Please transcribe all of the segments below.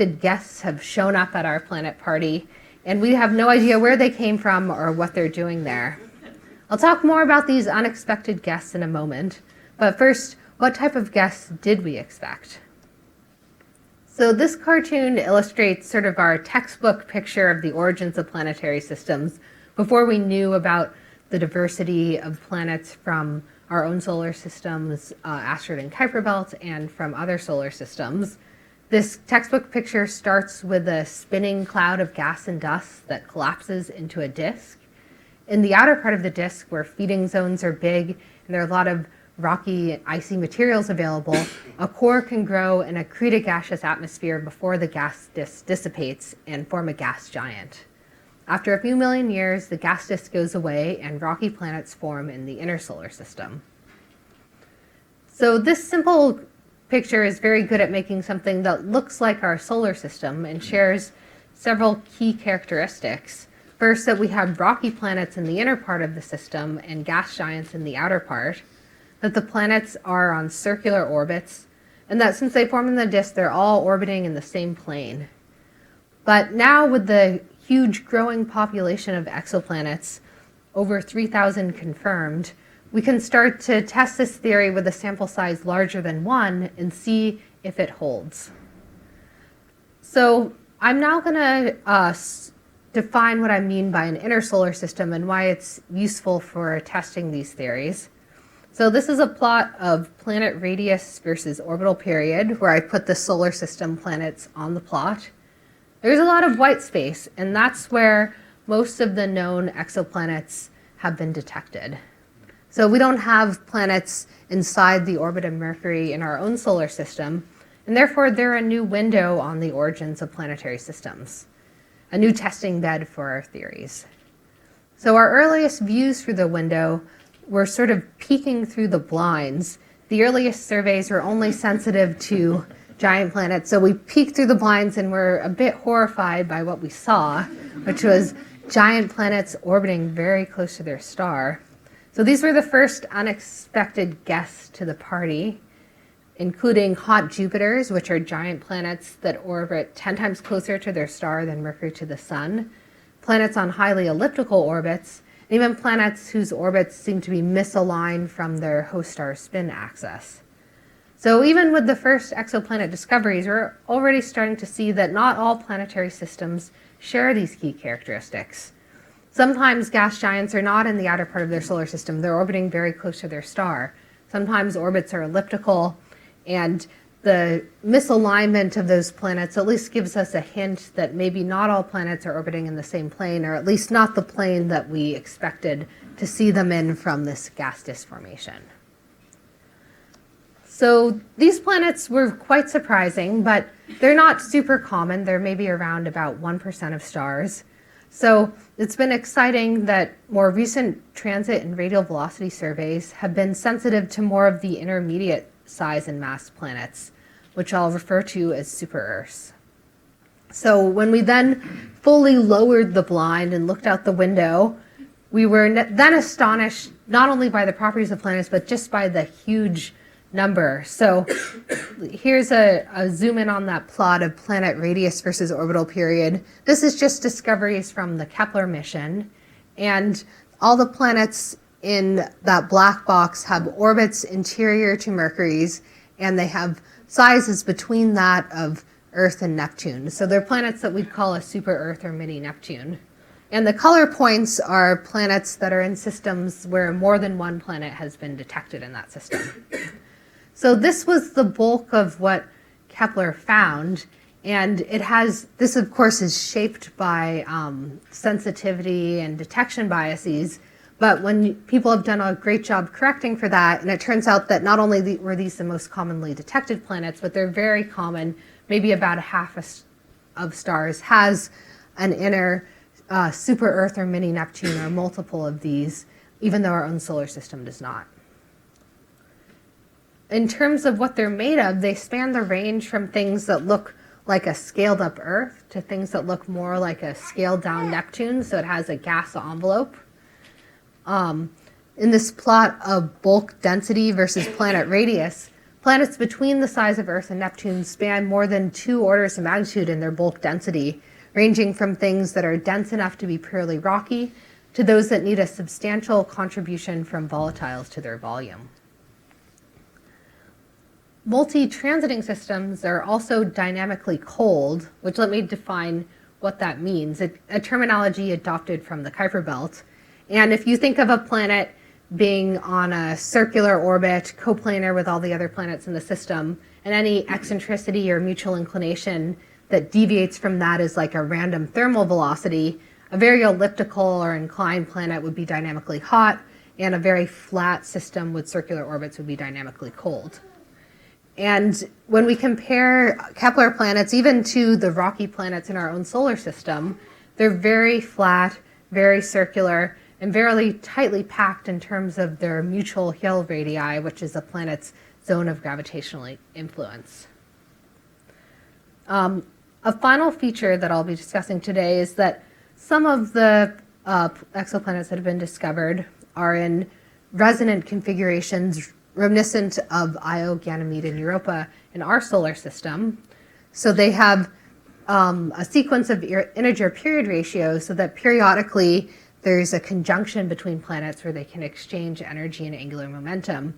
unexpected guests have shown up at our planet party, and we have no idea where they came from or what they're doing there. I'll talk more about these unexpected guests in a moment, but first, what type of guests did we expect? So this cartoon illustrates sort of our textbook picture of the origins of planetary systems before we knew about the diversity of planets from our own solar systems, asteroid and Kuiper belt, and from other solar systems. This textbook picture starts with a spinning cloud of gas and dust that collapses into a disk. In the outer part of the disk, where feeding zones are big and there are a lot of rocky, icy materials available, a core can grow and accrete a gaseous atmosphere before the gas disk dissipates and form a gas giant. After a few million years, the gas disk goes away and rocky planets form in the inner solar system. So this simple picture is very good at making something that looks like our solar system and shares several key characteristics. First, that we have rocky planets in the inner part of the system and gas giants in the outer part, that the planets are on circular orbits, and that since they form in the disk, they're all orbiting in the same plane. But now with the huge growing population of exoplanets, over 3,000 confirmed, we can start to test this theory with a sample size larger than 1 and see if it holds. So I'm now going to define what I mean by an inner solar system and why it's useful for testing these theories. So this is a plot of planet radius versus orbital period, where I put the solar system planets on the plot. There's a lot of white space, and that's where most of the known exoplanets have been detected. So we don't have planets inside the orbit of Mercury in our own solar system, and therefore they're a new window on the origins of planetary systems, a new testing bed for our theories. So our earliest views through the window were sort of peeking through the blinds. The earliest surveys were only sensitive to giant planets, so we peeked through the blinds and were a bit horrified by what we saw, which was giant planets orbiting very close to their star. So these were the first unexpected guests to the party, including hot Jupiters, which are giant planets that orbit 10 times closer to their star than Mercury to the Sun, planets on highly elliptical orbits, and even planets whose orbits seem to be misaligned from their host star's spin axis. So even with the first exoplanet discoveries, we're already starting to see that not all planetary systems share these key characteristics. Sometimes gas giants are not in the outer part of their solar system. They're orbiting very close to their star. Sometimes orbits are elliptical, and the misalignment of those planets at least gives us a hint that maybe not all planets are orbiting in the same plane, or at least not the plane that we expected to see them in from this gas disk formation. So these planets were quite surprising, but they're not super common. They're maybe around about 1% of stars. So it's been exciting that more recent transit and radial velocity surveys have been sensitive to more of the intermediate size and mass planets, which I'll refer to as super-Earths. So when we then fully lowered the blind and looked out the window, we were then astonished not only by the properties of planets, but just by the huge number. So here's a zoom in on that plot of planet radius versus orbital period. This is just discoveries from the Kepler mission. And all the planets in that black box have orbits interior to Mercury's, and they have sizes between that of Earth and Neptune. So they're planets that we'd call a super-Earth or mini-Neptune. And the color points are planets that are in systems where more than one planet has been detected in that system. So this was the bulk of what Kepler found, and this of course is shaped by sensitivity and detection biases, but when people have done a great job correcting for that, and it turns out that not only were these the most commonly detected planets, but they're very common, maybe about a half of stars has an inner super-Earth or mini-Neptune or multiple of these, even though our own solar system does not. In terms of what they're made of, they span the range from things that look like a scaled up Earth to things that look more like a scaled down Neptune, so it has a gas envelope. In this plot of bulk density versus planet radius, Planets between the size of Earth and Neptune span more than 2 orders of magnitude in their bulk density, ranging from things that are dense enough to be purely rocky to those that need a substantial contribution from volatiles to their volume. Multi-transiting systems are also dynamically cold, which let me define what that means, a terminology adopted from the Kuiper Belt. And if you think of a planet being on a circular orbit, coplanar with all the other planets in the system, and any eccentricity or mutual inclination that deviates from that is like a random thermal velocity, a very elliptical or inclined planet would be dynamically hot, and a very flat system with circular orbits would be dynamically cold. And when we compare Kepler planets even to the rocky planets in our own solar system, they're very flat, very circular, and very tightly packed in terms of their mutual Hill radii, which is a planet's zone of gravitational influence. A final feature that I'll be discussing today is that some of the exoplanets that have been discovered are in resonant configurations reminiscent of Io, Ganymede, and Europa in our solar system. So they have a sequence of integer period ratios so that periodically there's a conjunction between planets where they can exchange energy and angular momentum.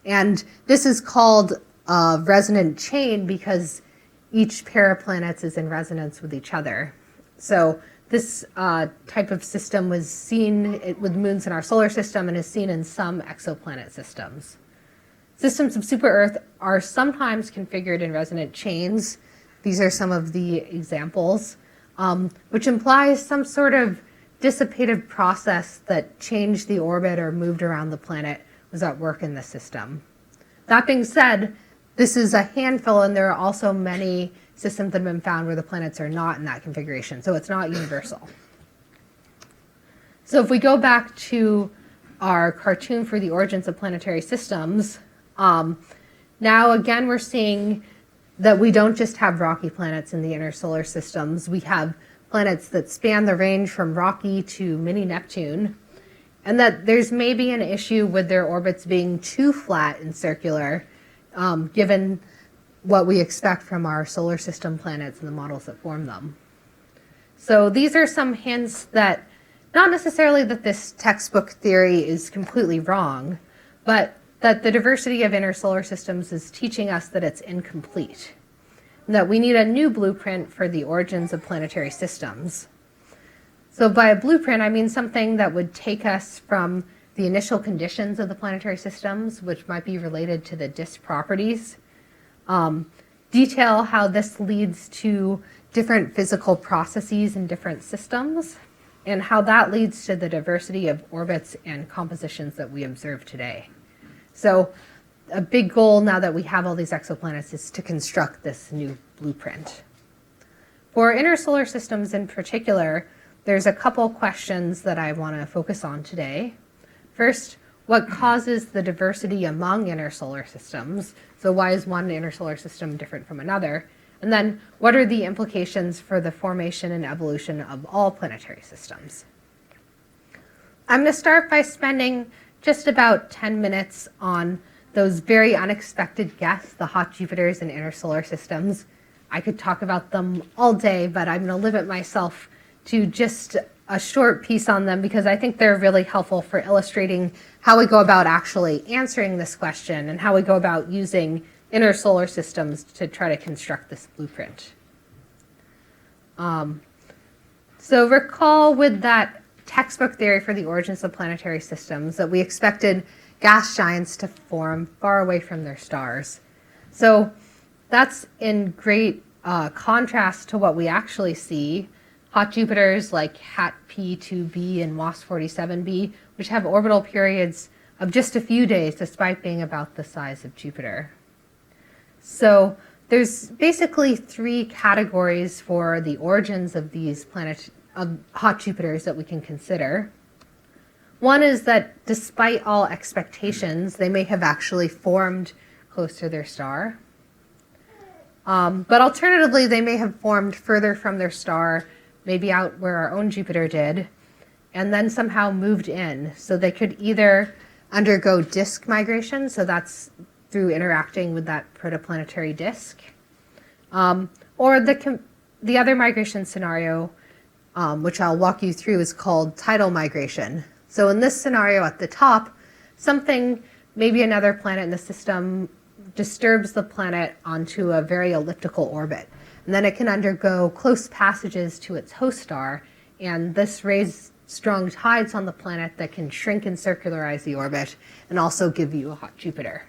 And this is called a resonant chain because each pair of planets is in resonance with each other. So this type of system was seen with moons in our solar system and is seen in some exoplanet systems. Systems of super-Earth are sometimes configured in resonant chains. These are some of the examples, which implies some sort of dissipative process that changed the orbit or moved around the planet was at work in the system. That being said, this is a handful, and there are also many systems that have been found where the planets are not in that configuration, so it's not universal. So if we go back to our cartoon for the origins of planetary systems, now again we're seeing that we don't just have rocky planets in the inner solar systems. We have planets that span the range from rocky to mini Neptune, and that there's maybe an issue with their orbits being too flat and circular, given what we expect from our solar system planets and the models that form them. So these are some hints that, not necessarily that this textbook theory is completely wrong, but that the diversity of inner solar systems is teaching us that it's incomplete, and that we need a new blueprint for the origins of planetary systems. So by a blueprint, I mean something that would take us from the initial conditions of the planetary systems, which might be related to the disk properties, detail how this leads to different physical processes in different systems, and how that leads to the diversity of orbits and compositions that we observe today. So a big goal now that we have all these exoplanets is to construct this new blueprint. For inner solar systems in particular, there's a couple questions that I want to focus on today. First, what causes the diversity among inner solar systems? So why is one inner solar system different from another? And then what are the implications for the formation and evolution of all planetary systems? I'm going to start by spending just about 10 minutes on those very unexpected guests, the hot Jupiters in inner solar systems. I could talk about them all day, but I'm going to limit myself to just a short piece on them because I think they're really helpful for illustrating how we go about actually answering this question and how we go about using inner solar systems to try to construct this blueprint. So recall with that textbook theory for the origins of planetary systems that we expected gas giants to form far away from their stars. So that's in great contrast to what we actually see. Hot Jupiters like HAT P2b and WASP 47b, which have orbital periods of just a few days despite being about the size of Jupiter. So there's basically 3 categories for the origins of these hot Jupiters that we can consider. One is that despite all expectations, they may have actually formed close to their star. But alternatively, they may have formed further from their star, maybe out where our own Jupiter did, and then somehow moved in. So they could either undergo disk migration, so that's through interacting with that protoplanetary disk. Or the other migration scenario, which I'll walk you through, is called tidal migration. So in this scenario at the top, something, maybe another planet in the system, disturbs the planet onto a very elliptical orbit. And then it can undergo close passages to its host star, and this raises strong tides on the planet that can shrink and circularize the orbit and also give you a hot Jupiter.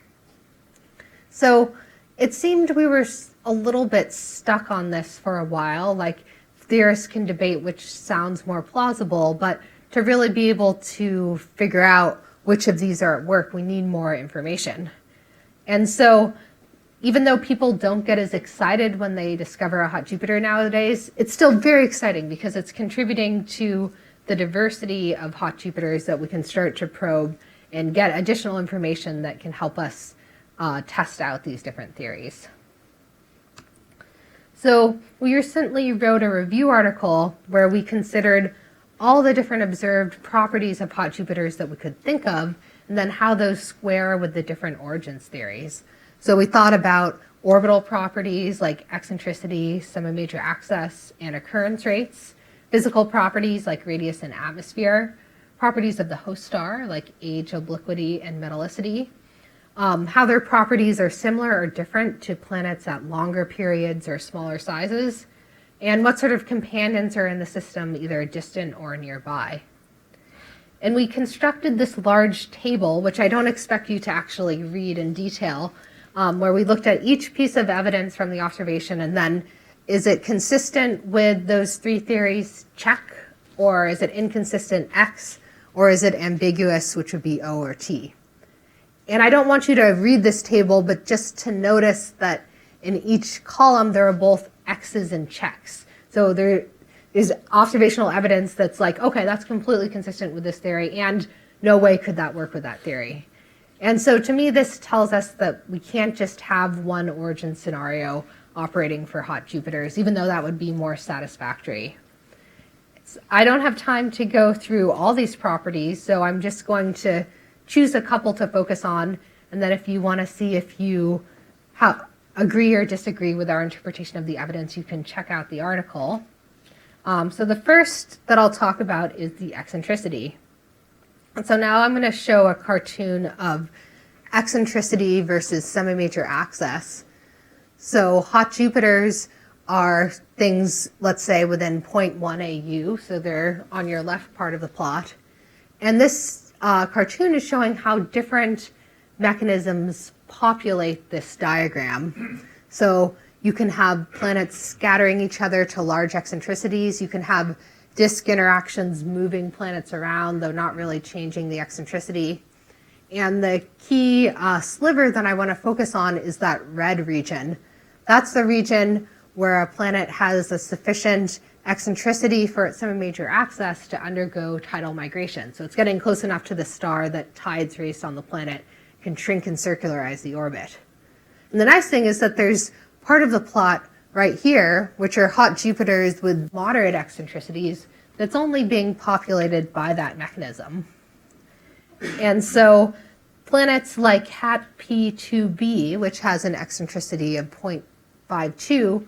So it seemed we were a little bit stuck on this for a while. Like, theorists can debate which sounds more plausible, but to really be able to figure out which of these are at work, we need more information. And so even though people don't get as excited when they discover a hot Jupiter nowadays, it's still very exciting because it's contributing to the diversity of hot Jupiters that we can start to probe and get additional information that can help us test out these different theories. So we recently wrote a review article where we considered all the different observed properties of hot Jupiters that we could think of, and then how those square with the different origins theories. So we thought about orbital properties like eccentricity, semi-major axis, and occurrence rates, physical properties like radius and atmosphere, properties of the host star like age, obliquity, and metallicity, how their properties are similar or different to planets at longer periods or smaller sizes, and what sort of companions are in the system, either distant or nearby. And we constructed this large table, which I don't expect you to actually read in detail, where we looked at each piece of evidence from the observation and then, is it consistent with those three theories? Check. Or is it inconsistent? X. Or is it ambiguous, which would be O or T? And I don't want you to read this table, but just to notice that in each column there are both X's and checks. So there is observational evidence that's like, okay, that's completely consistent with this theory, and no way could that work with that theory. And so to me, this tells us that we can't just have one origin scenario operating for hot Jupiters, even though that would be more satisfactory. I don't have time to go through all these properties, so I'm just going to choose a couple to focus on, and then if you want to see if you agree or disagree with our interpretation of the evidence, you can check out the article. So the first that I'll talk about is the eccentricity. And so now I'm going to show a cartoon of eccentricity versus semi-major axis. So hot Jupiters are things, let's say, within 0.1 AU, so they're on your left part of the plot. And this cartoon is showing how different mechanisms populate this diagram. So you can have planets scattering each other to large eccentricities. You can have disk interactions moving planets around, though not really changing the eccentricity. And the key sliver that I want to focus on is that red region. That's the region where a planet has a sufficient eccentricity for its semi-major axis to undergo tidal migration. So it's getting close enough to the star that tides raised on the planet can shrink and circularize the orbit. And the nice thing is that there's part of the plot right here, which are hot Jupiters with moderate eccentricities, that's only being populated by that mechanism. And so planets like HAT P2b, which has an eccentricity of 0.52,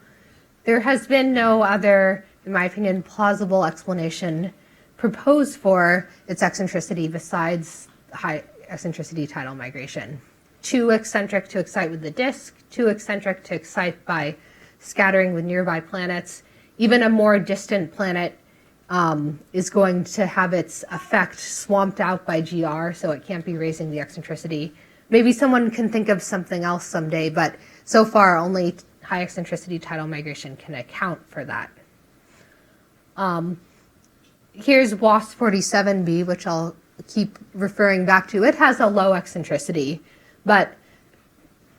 there has been no other, in my opinion, plausible explanation proposed for its eccentricity besides high eccentricity tidal migration. Too eccentric to excite with the disk, too eccentric to excite by scattering with nearby planets. Even a more distant planet is going to have its effect swamped out by GR, so it can't be raising the eccentricity. Maybe someone can think of something else someday, but so far only high eccentricity tidal migration can account for that. Here's WASP 47b, which I'll keep referring back to. It has a low eccentricity, but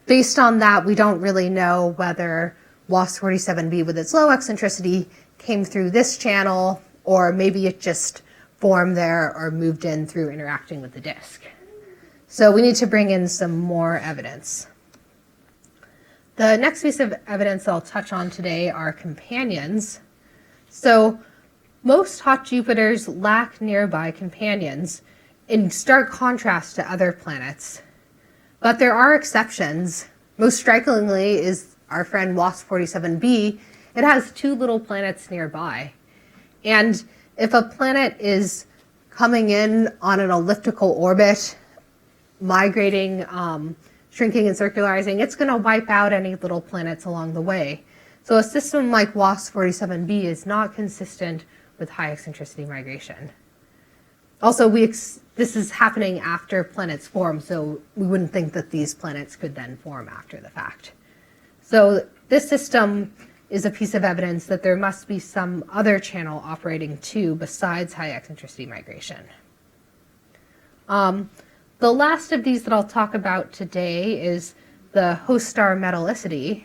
based on that, we don't really know whether WASP 47b with its low eccentricity came through this channel, or maybe it just formed there or moved in through interacting with the disk. So we need to bring in some more evidence. The next piece of evidence I'll touch on today are companions. So most hot Jupiters lack nearby companions, in stark contrast to other planets. But there are exceptions. Most strikingly is our friend WASP 47b. It has 2 little planets nearby. And if a planet is coming in on an elliptical orbit, migrating, shrinking and circularizing, it's going to wipe out any little planets along the way. So a system like WASP 47b is not consistent with high eccentricity migration. Also, this is happening after planets form, so we wouldn't think that these planets could then form after the fact. So this system is a piece of evidence that there must be some other channel operating too besides high eccentricity migration. The last of these that I'll talk about today is the host star metallicity.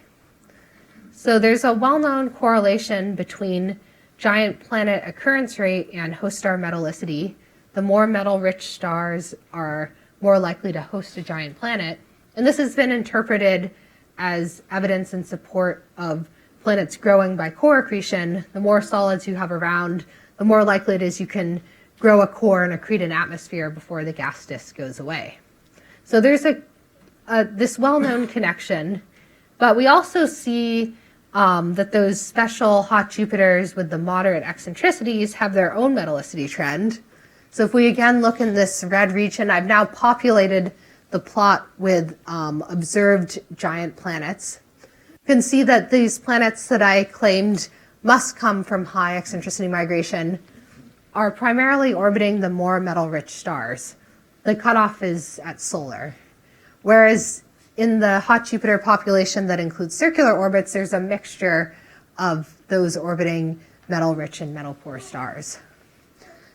So there's a well-known correlation between giant planet occurrence rate and host star metallicity. The more metal-rich stars are more likely to host a giant planet. And this has been interpreted as evidence in support of planets growing by core accretion. The more solids you have around, the more likely it is you can grow a core and accrete an atmosphere before the gas disk goes away. So there's this well-known connection, but we also see that those special hot Jupiters with the moderate eccentricities have their own metallicity trend. So if we again look in this red region, I've now populated the plot with observed giant planets. You can see that these planets that I claimed must come from high eccentricity migration are primarily orbiting the more metal-rich stars. The cutoff is at solar. Whereas in the hot Jupiter population that includes circular orbits, there's a mixture of those orbiting metal-rich and metal-poor stars.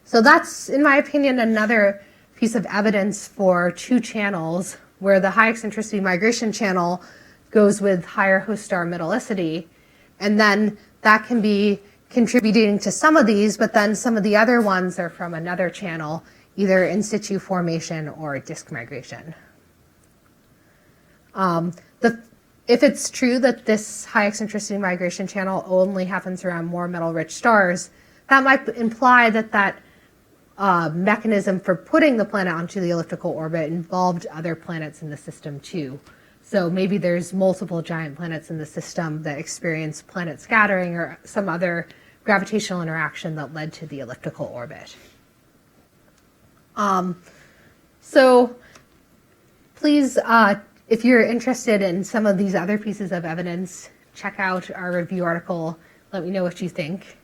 So that's, in my opinion, another piece of evidence for 2 channels where the high eccentricity migration channel goes with higher host star metallicity, and then that can be contributing to some of these, but then some of the other ones are from another channel, either in situ formation or disk migration. If it's true that this high eccentricity migration channel only happens around more metal-rich stars, that might imply that mechanism for putting the planet onto the elliptical orbit involved other planets in the system too. So maybe there's multiple giant planets in the system that experience planet scattering or some other gravitational interaction that led to the elliptical orbit. So please, if you're interested in some of these other pieces of evidence, check out our review article. Let me know what you think.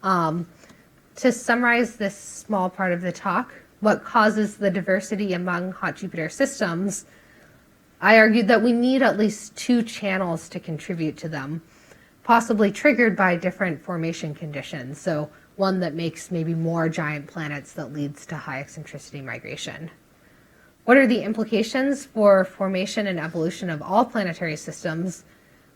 To summarize this small part of the talk, what causes the diversity among hot Jupiter systems, I argued that we need at least 2 channels to contribute to them, possibly triggered by different formation conditions. So one that makes maybe more giant planets that leads to high eccentricity migration. What are the implications for formation and evolution of all planetary systems?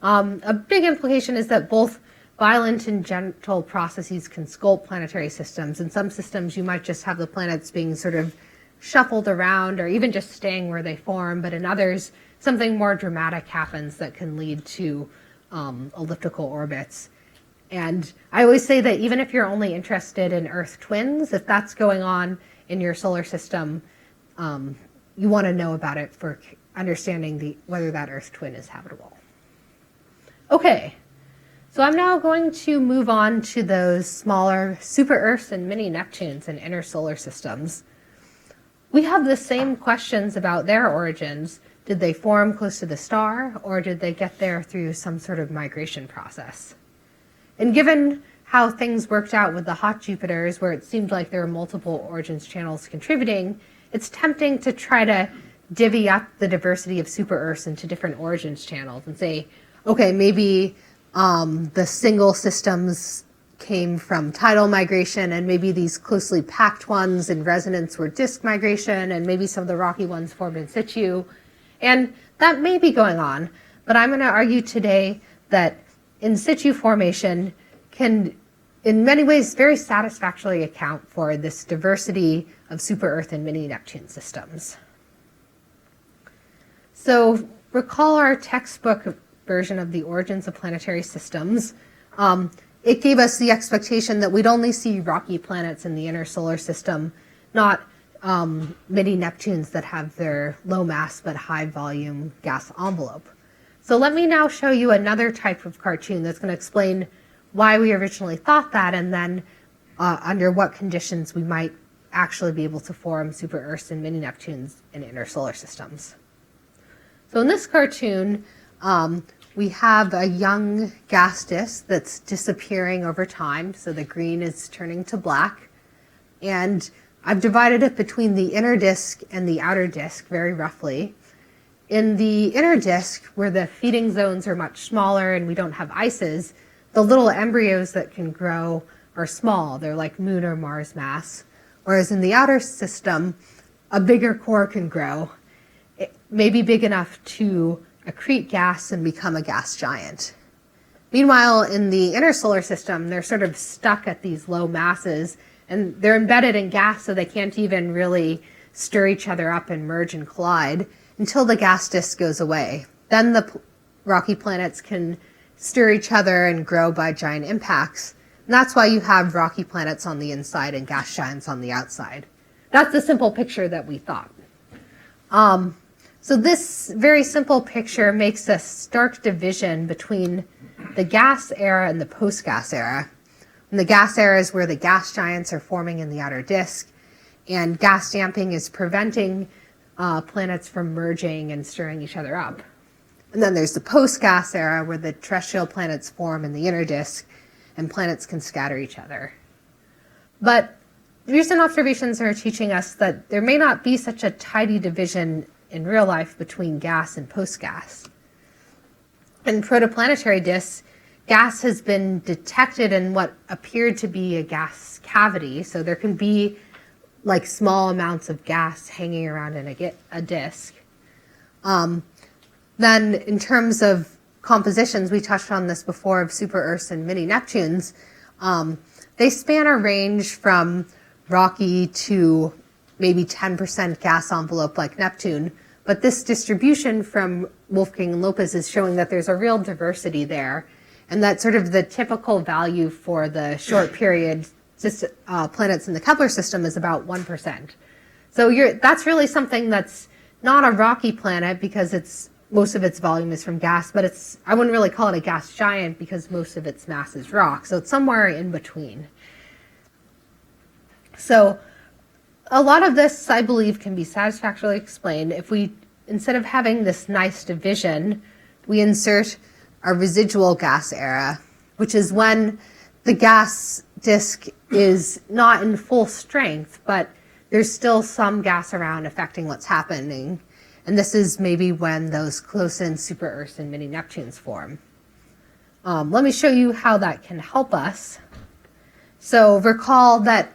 A big implication is that both violent and gentle processes can sculpt planetary systems. In some systems, you might just have the planets being sort of shuffled around or even just staying where they form, but in others, something more dramatic happens that can lead to elliptical orbits. And I always say that even if you're only interested in Earth twins, if that's going on in your solar system, you want to know about it for understanding whether that Earth twin is habitable. Okay, so I'm now going to move on to those smaller super Earths and mini Neptunes and inner solar systems. We have the same questions about their origins. Did they form close to the star, or did they get there through some sort of migration process? And given how things worked out with the hot Jupiters, where it seemed like there were multiple origins channels contributing, it's tempting to try to divvy up the diversity of super Earths into different origins channels and say, okay, maybe the single systems came from tidal migration, and maybe these closely packed ones in resonance were disk migration, and maybe some of the rocky ones formed in situ. And that may be going on, but I'm going to argue today that in situ formation can, in many ways, very satisfactorily account for this diversity of super Earth and mini Neptune systems. So recall our textbook version of the origins of planetary systems. It gave us the expectation that we'd only see rocky planets in the inner solar system, not mini Neptunes that have their low mass but high volume gas envelope. So let me now show you another type of cartoon that's going to explain why we originally thought that, and then under what conditions we might actually be able to form super Earths and mini Neptunes in inner solar systems. So in this cartoon, we have a young gas disk that's disappearing over time. So the green is turning to black. And I've divided it between the inner disk and the outer disk very roughly. In the inner disk, where the feeding zones are much smaller and we don't have ices, the little embryos that can grow are small. They're like Moon or Mars mass. Whereas in the outer system, a bigger core can grow. It may be big enough to accrete gas and become a gas giant. Meanwhile, in the inner solar system, they're sort of stuck at these low masses, and they're embedded in gas, so they can't even really stir each other up and merge and collide until the gas disk goes away. Then the rocky planets can stir each other and grow by giant impacts. And that's why you have rocky planets on the inside and gas giants on the outside. That's the simple picture that we thought. So this very simple picture makes a stark division between the gas era and the post-gas era. And the gas era is where the gas giants are forming in the outer disk, and gas damping is preventing planets from merging and stirring each other up. And then there's the post-gas era where the terrestrial planets form in the inner disk and planets can scatter each other. But recent observations are teaching us that there may not be such a tidy division in real life between gas and post-gas. In protoplanetary disks, gas has been detected in what appeared to be a gas cavity. So there can be like small amounts of gas hanging around in a disk. Then in terms of compositions, we touched on this before, of super Earths and mini Neptunes. They span a range from rocky to maybe 10% gas envelope like Neptune. But this distribution from Wolfgang and Lopez is showing that there's a real diversity there, and that sort of the typical value for the short period planets in the Kepler system is about 1%. So that's really something that's not a rocky planet because most of its volume is from gas, but I wouldn't really call it a gas giant because most of its mass is rock. So it's somewhere in between. So a lot of this, I believe, can be satisfactorily explained if we, instead of having this nice division, we insert a residual gas era, which is when the gas disk is not in full strength, but there's still some gas around affecting what's happening. And this is maybe when those close-in super Earths and mini Neptunes form. Let me show you how that can help us. So recall that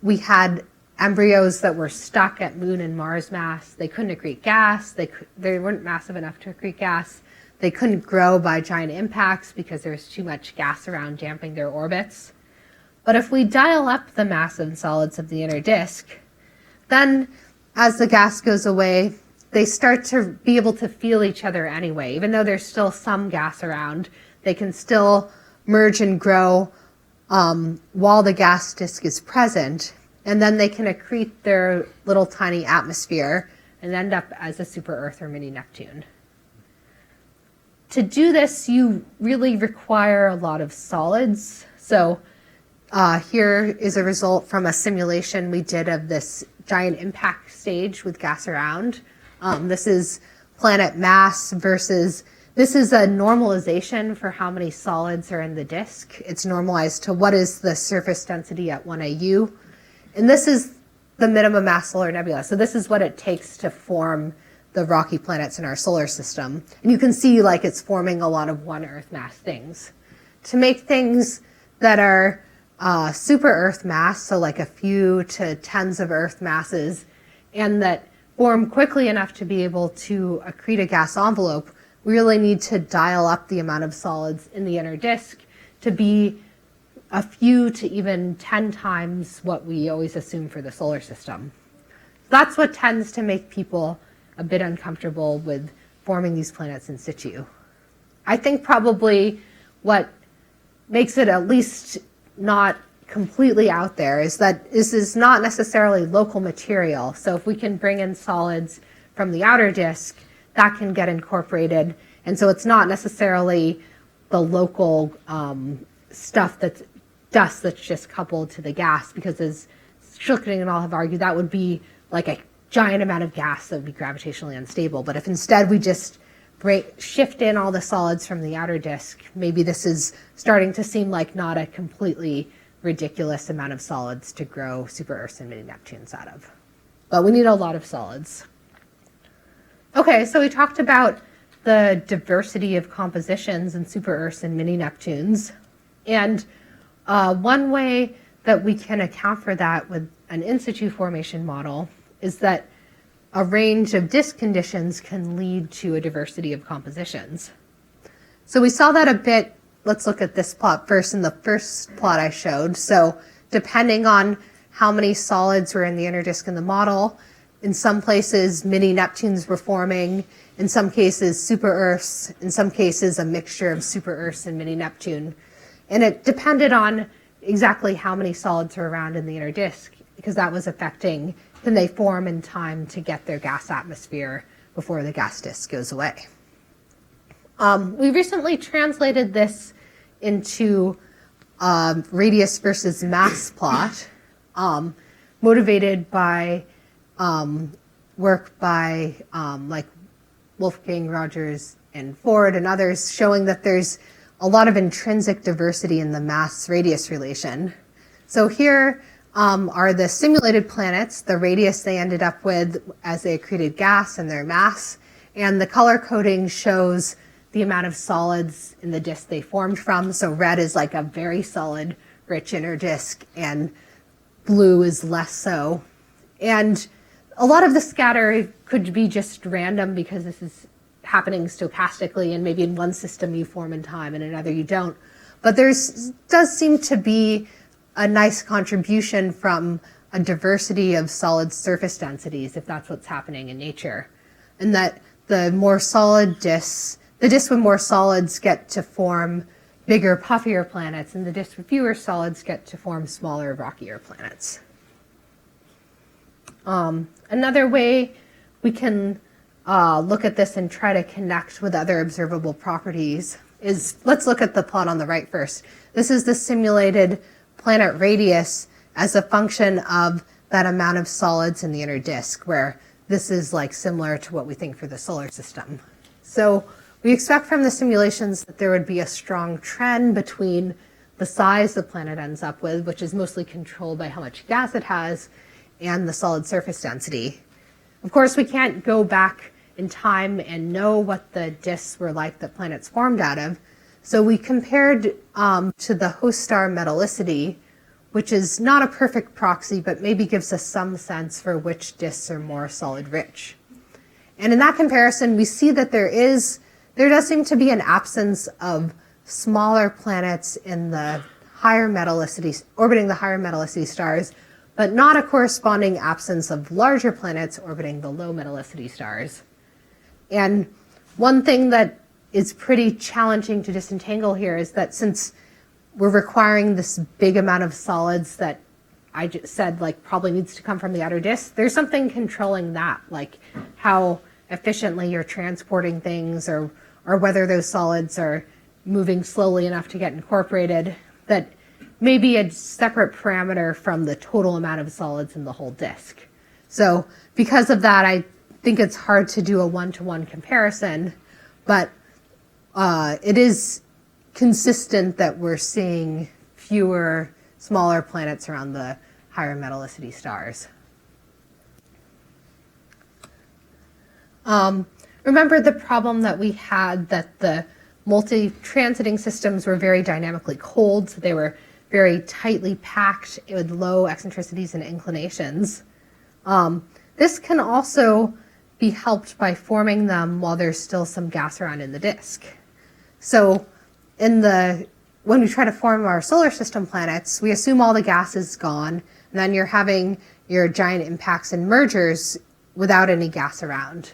we had embryos that were stuck at Moon and Mars mass. They couldn't accrete gas. They weren't massive enough to accrete gas. They couldn't grow by giant impacts because there was too much gas around damping their orbits. But if we dial up the mass and solids of the inner disk, then as the gas goes away, they start to be able to feel each other anyway. Even though there's still some gas around, they can still merge and grow while the gas disk is present. And then they can accrete their little tiny atmosphere and end up as a super Earth or mini Neptune. To do this, you really require a lot of solids. So here is a result from a simulation we did of this giant impact stage with gas around. This is planet mass versus, this is a normalization for how many solids are in the disk. It's normalized to what is the surface density at 1 AU. And this is the minimum mass solar nebula. So this is what it takes to form the rocky planets in our solar system. And you can see like it's forming a lot of 1 Earth mass things. To make things that are super Earth mass, so like a few to tens of Earth masses, and that form quickly enough to be able to accrete a gas envelope, we really need to dial up the amount of solids in the inner disk to be a few to even 10 times what we always assume for the solar system. That's what tends to make people a bit uncomfortable with forming these planets in situ. I think probably what makes it at least not completely out there is that this is not necessarily local material. So if we can bring in solids from the outer disk, that can get incorporated. And so it's not necessarily the local stuff that's dust that's just coupled to the gas, because as Schilkening and all have argued, that would be like a giant amount of gas that would be gravitationally unstable. But if instead we just shift in all the solids from the outer disk, maybe this is starting to seem like not a completely ridiculous amount of solids to grow super Earths and mini Neptunes out of. But we need a lot of solids. Okay, so we talked about the diversity of compositions in super Earths and mini Neptunes. And one way that we can account for that with an in situ formation model is that a range of disk conditions can lead to a diversity of compositions. So we saw that a bit. Let's look at this plot first in the first plot I showed. So depending on how many solids were in the inner disk in the model, in some places mini Neptunes were forming, in some cases super Earths, in some cases a mixture of super Earths and mini Neptune. And it depended on exactly how many solids were around in the inner disk, because that was affecting can they form in time to get their gas atmosphere before the gas disk goes away. We recently translated this into radius versus mass plot, motivated by work by like Wolfgang, Rogers, and Ford and others, showing that there's a lot of intrinsic diversity in the mass-radius relation. So here are the simulated planets, the radius they ended up with as they accreted gas and their mass, and the color coding shows the amount of solids in the disk they formed from. So red is like a very solid, rich inner disk, and blue is less so. And a lot of the scatter could be just random because this is happening stochastically, and maybe in one system you form in time and in another you don't. But does seem to be a nice contribution from a diversity of solid surface densities, if that's what's happening in nature. And that the more solid disks, the disks with more solids get to form bigger, puffier planets, and the disks with fewer solids get to form smaller, rockier planets. Another way we can look at this and try to connect with other observable properties is, let's look at the plot on the right first. This is the simulated planet radius as a function of that amount of solids in the inner disk, where this is like similar to what we think for the solar system. So we expect from the simulations that there would be a strong trend between the size the planet ends up with, which is mostly controlled by how much gas it has, and the solid surface density. Of course, we can't go back in time and know what the disks were like that planets formed out of. So we compared to the host star Metallicity, which is not a perfect proxy, but maybe gives us some sense for which disks are more solid rich. And in that comparison, we see that there does seem to be an absence of smaller planets in the higher metallicity, orbiting the higher metallicity stars, but not a corresponding absence of larger planets orbiting the low metallicity stars. And one thing that is pretty challenging to disentangle here is that since we're requiring this big amount of solids that I just said like probably needs to come from the outer disk, there's something controlling that, like how efficiently you're transporting things, or whether those solids are moving slowly enough to get incorporated, that may be a separate parameter from the total amount of solids in the whole disk. So because of that, I think it's hard to do a one-to-one comparison, but it is consistent that we're seeing fewer smaller planets around the higher metallicity stars. Remember the problem that we had, that the multi-transiting systems were very dynamically cold, so they were very tightly packed with low eccentricities and inclinations. This can also be helped by forming them while there's still some gas around in the disk. So when we try to form our solar system planets, we assume all the gas is gone, and then you're having your giant impacts and mergers without any gas around.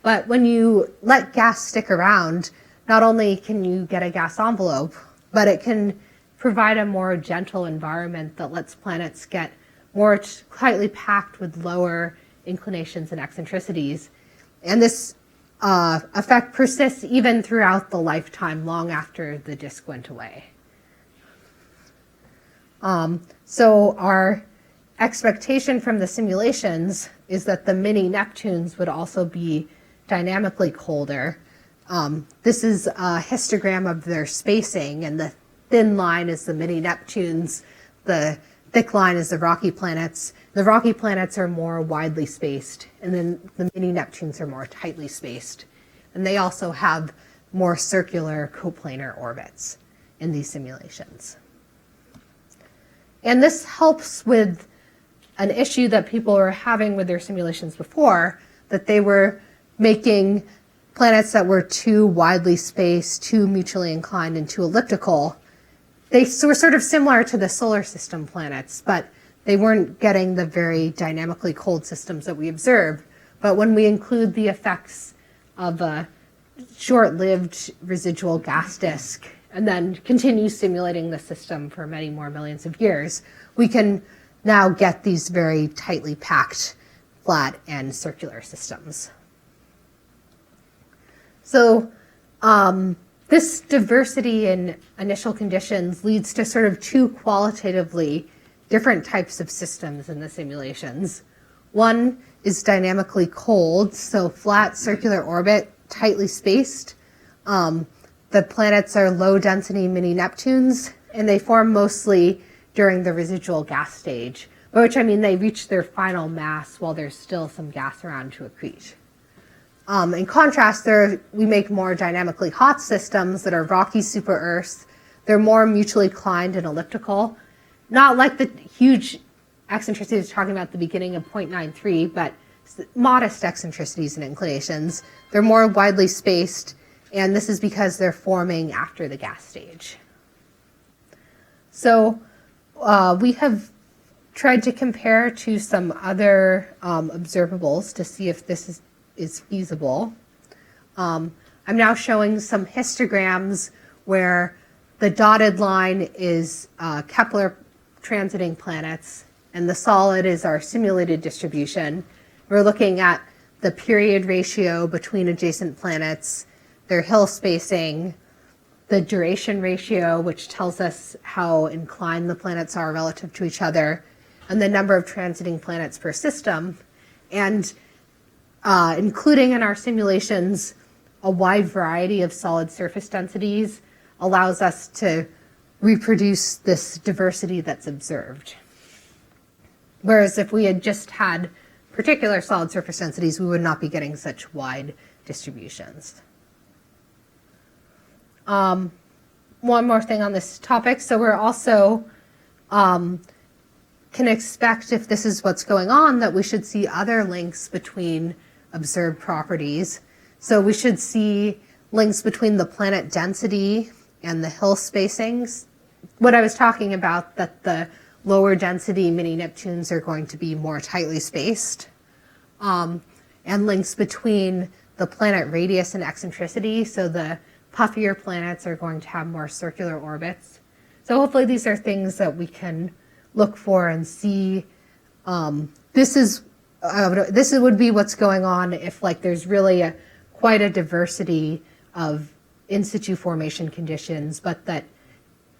But when you let gas stick around, not only can you get a gas envelope, but it can provide a more gentle environment that lets planets get more tightly packed with lower inclinations and eccentricities. And this effect persists even throughout the lifetime, long after the disk went away. So our expectation from the simulations is that the mini Neptunes would also be dynamically colder. This is a histogram of their spacing, and the thin line is the mini Neptunes, the thick line is the rocky planets. The rocky planets are more widely spaced, and then the mini Neptunes are more tightly spaced. And they also have more circular coplanar orbits in these simulations. And this helps with an issue that people were having with their simulations before, that they were making planets that were too widely spaced, too mutually inclined, and too elliptical. They were sort of similar to the solar system planets, but they weren't getting the very dynamically cold systems that we observed. But when we include the effects of a short-lived residual gas disk and then continue simulating the system for many more millions of years, we can now get these very tightly packed flat and circular systems. So this diversity in initial conditions leads to sort of two qualitatively different types of systems in the simulations. One is dynamically cold, so flat circular orbit, tightly spaced. The planets are low-density mini-Neptunes, and they form mostly during the residual gas stage, by which I mean they reach their final mass while there's still some gas around to accrete. In contrast, we make more dynamically hot systems that are rocky super-Earths. They're more mutually inclined and elliptical, not like the huge eccentricities I was talking about at the beginning of 0.93, but modest eccentricities and inclinations. They're more widely spaced, and this is because they're forming after the gas stage. So we have tried to compare to some other observables to see if this is feasible. I'm now showing some histograms where the dotted line is Kepler transiting planets, and the solid is our simulated distribution. We're looking at the period ratio between adjacent planets, their Hill spacing, the duration ratio, which tells us how inclined the planets are relative to each other, and the number of transiting planets per system, and including in our simulations a wide variety of solid surface densities allows us to reproduce this diversity that's observed. Whereas if we had just had particular solid surface densities, we would not be getting such wide distributions. One more thing on this topic. So we're also can expect, if this is what's going on, that we should see other links between observed properties. So we should see links between the planet density and the Hill spacings. What I was talking about, that the lower density mini Neptunes are going to be more tightly spaced, and links between the planet radius and eccentricity. So the puffier planets are going to have more circular orbits. So hopefully these are things that we can look for and see. This would be what's going on if there's really quite a diversity of in situ formation conditions, but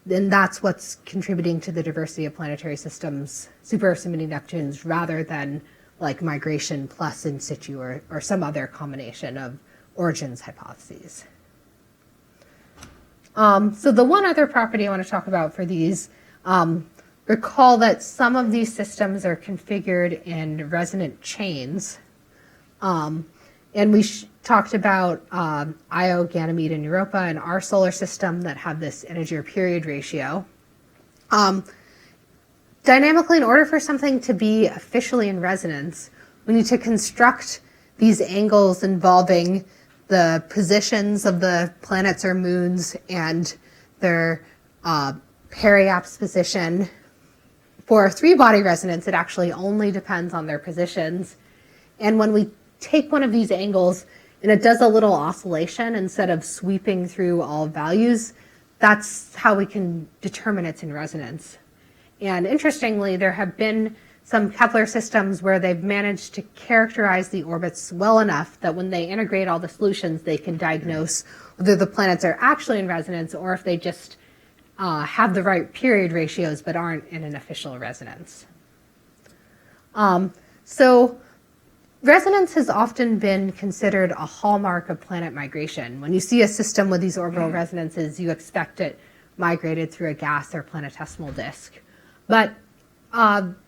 then that's what's contributing to the diversity of planetary systems, super-Earths and mini Neptunes, rather than migration plus in situ or some other combination of origins hypotheses. So the one other property I want to talk about for these, recall that some of these systems are configured in resonant chains. And we talked about Io, Ganymede, and Europa in our solar system that have this integer period ratio. Dynamically, in order for something to be officially in resonance, we need to construct these angles involving the positions of the planets or moons and their periapse position. For a three-body resonance, it actually only depends on their positions. And when we take one of these angles and it does a little oscillation, instead of sweeping through all values, that's how we can determine it's in resonance. And interestingly, there have been some Kepler systems where they've managed to characterize the orbits well enough that when they integrate all the solutions, they can diagnose whether the planets are actually in resonance or if they just have the right period ratios but aren't in an official resonance. So resonance has often been considered a hallmark of planet migration. When you see a system with these orbital resonances, you expect it migrated through a gas or planetesimal disk. But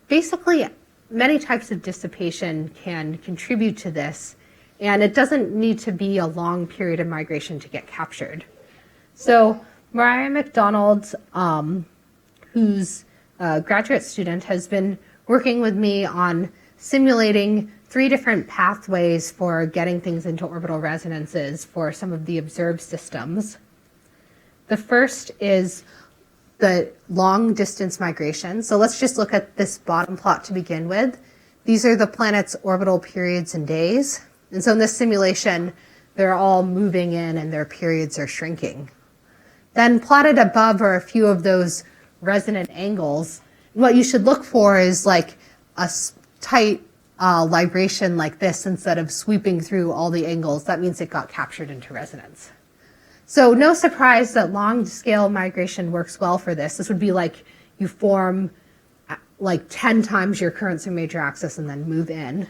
basically, many types of dissipation can contribute to this, and it doesn't need to be a long period of migration to get captured. So Mariah McDonald, who's a graduate student, has been working with me on simulating 3 different pathways for getting things into orbital resonances for some of the observed systems. The first is the long distance migration. So let's just look at this bottom plot to begin with. These are the planet's orbital periods and days. And so in this simulation, they're all moving in and their periods are shrinking. Then plotted above are a few of those resonant angles. What you should look for is like a tight libration like this instead of sweeping through all the angles. That means it got captured into resonance. So no surprise that long scale migration works well for this. This would be like you form like 10 times your current major axis and then move in.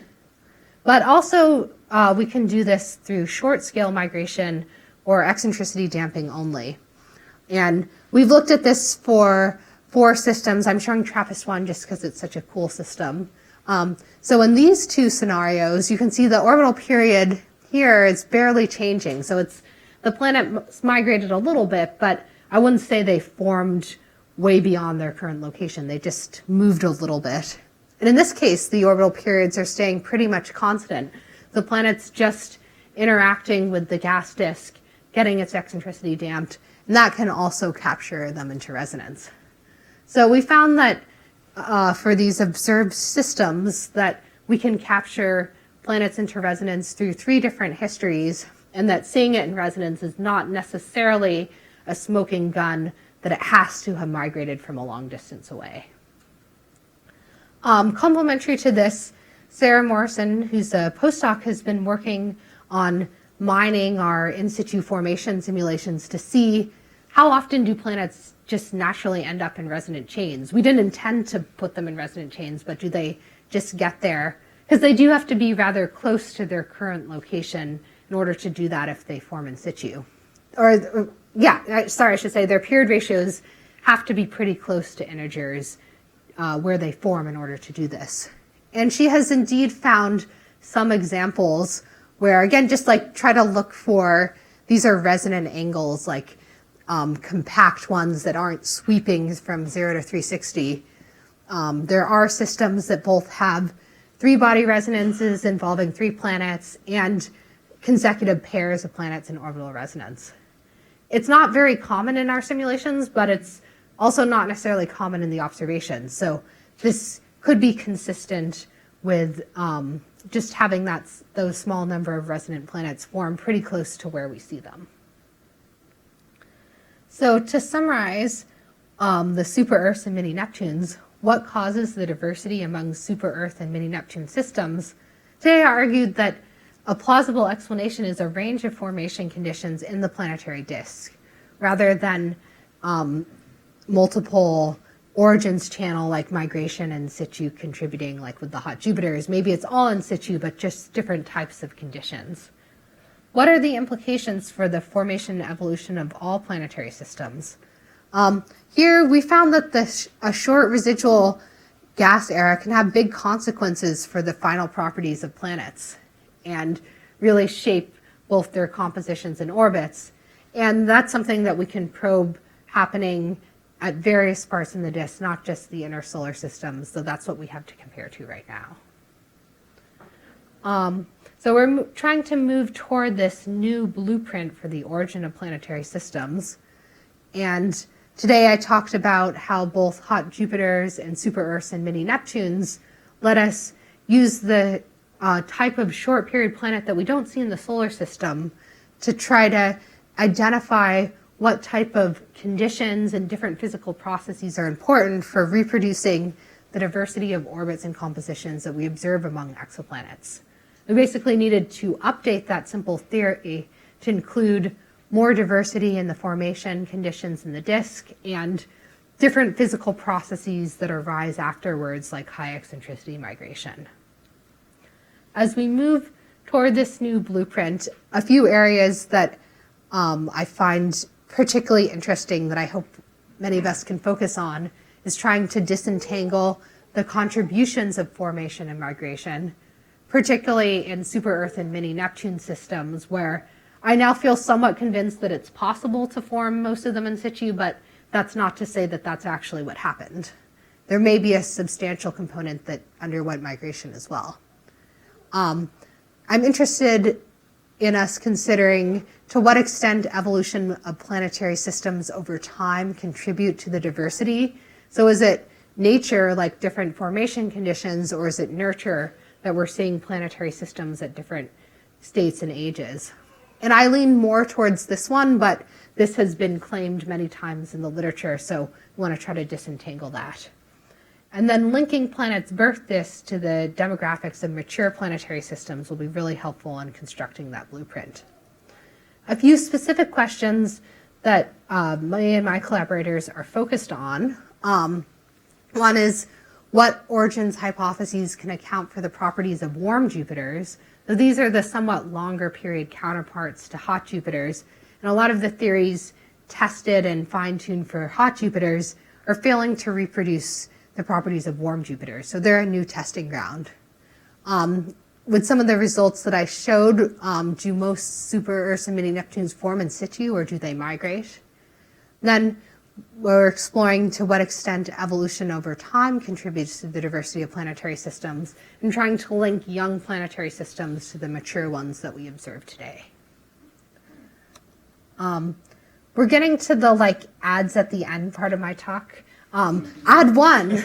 But also we can do this through short scale migration or eccentricity damping only. And we've looked at this for 4 systems. I'm showing TRAPPIST-1 just because it's such a cool system. So in these 2 scenarios, you can see the orbital period here is barely changing. So the planet migrated a little bit, but I wouldn't say they formed way beyond their current location. They just moved a little bit. And in this case, the orbital periods are staying pretty much constant. The planet's just interacting with the gas disk, getting its eccentricity damped, and that can also capture them into resonance. So we found that for these observed systems that we can capture planets into resonance through 3 different histories, and that seeing it in resonance is not necessarily a smoking gun, that it has to have migrated from a long distance away. Complementary to this, Sarah Morrison, who's a postdoc, has been working on mining our in situ formation simulations to see how often do planets just naturally end up in resonant chains. We didn't intend to put them in resonant chains, but do they just get there? Because they do have to be rather close to their current location in order to do that if they form in situ. I should say their period ratios have to be pretty close to integers where they form in order to do this. And she has indeed found some examples where, again, just like try to look for, these are resonant angles, like compact ones that aren't sweeping from 0 to 360. There are systems that both have 3-body resonances involving 3 planets and consecutive pairs of planets in orbital resonance. It's not very common in our simulations, but it's also not necessarily common in the observations. So this could be consistent with just having those small number of resonant planets form pretty close to where we see them. So to summarize the super-Earths and mini-Neptunes, what causes the diversity among super-Earth and mini-Neptune systems? Today I argued that a plausible explanation is a range of formation conditions in the planetary disk, rather than multiple origins channel like migration and situ contributing like with the hot Jupiters. Maybe it's all in situ, but just different types of conditions. What are the implications for the formation and evolution of all planetary systems? Here we found that a short residual gas era can have big consequences for the final properties of planets and really shape both their compositions and orbits. And that's something that we can probe happening at various parts in the disk, not just the inner solar systems. So that's what we have to compare to right now. So we're trying to move toward this new blueprint for the origin of planetary systems. And today I talked about how both hot Jupiters and super-Earths and mini-Neptunes let us use the type of short period planet that we don't see in the solar system to try to identify what type of conditions and different physical processes are important for reproducing the diversity of orbits and compositions that we observe among exoplanets. We basically needed to update that simple theory to include more diversity in the formation conditions in the disk and different physical processes that arise afterwards, like high eccentricity migration. As we move toward this new blueprint, a few areas that I find particularly interesting that I hope many of us can focus on is trying to disentangle the contributions of formation and migration, particularly in super-Earth and mini-Neptune systems, where I now feel somewhat convinced that it's possible to form most of them in situ, but that's not to say that that's actually what happened. There may be a substantial component that underwent migration as well. I'm interested in us considering to what extent evolution of planetary systems over time contribute to the diversity. So is it nature, like different formation conditions, or is it nurture that we're seeing planetary systems at different states and ages? And I lean more towards this one, but this has been claimed many times in the literature, so we want to try to disentangle that. And then linking planets' birth disks to the demographics of mature planetary systems will be really helpful in constructing that blueprint. A few specific questions that me and my collaborators are focused on. One is, what origins hypotheses can account for the properties of warm Jupiters? So these are the somewhat longer period counterparts to hot Jupiters, and a lot of the theories tested and fine-tuned for hot Jupiters are failing to reproduce the properties of warm Jupiters. So they're a new testing ground. With some of the results that I showed, do most super-Earths and mini-Neptunes form in situ, or do they migrate? Then we're exploring to what extent evolution over time contributes to the diversity of planetary systems and trying to link young planetary systems to the mature ones that we observe today. We're getting to the ads at the end part of my talk. Ad one.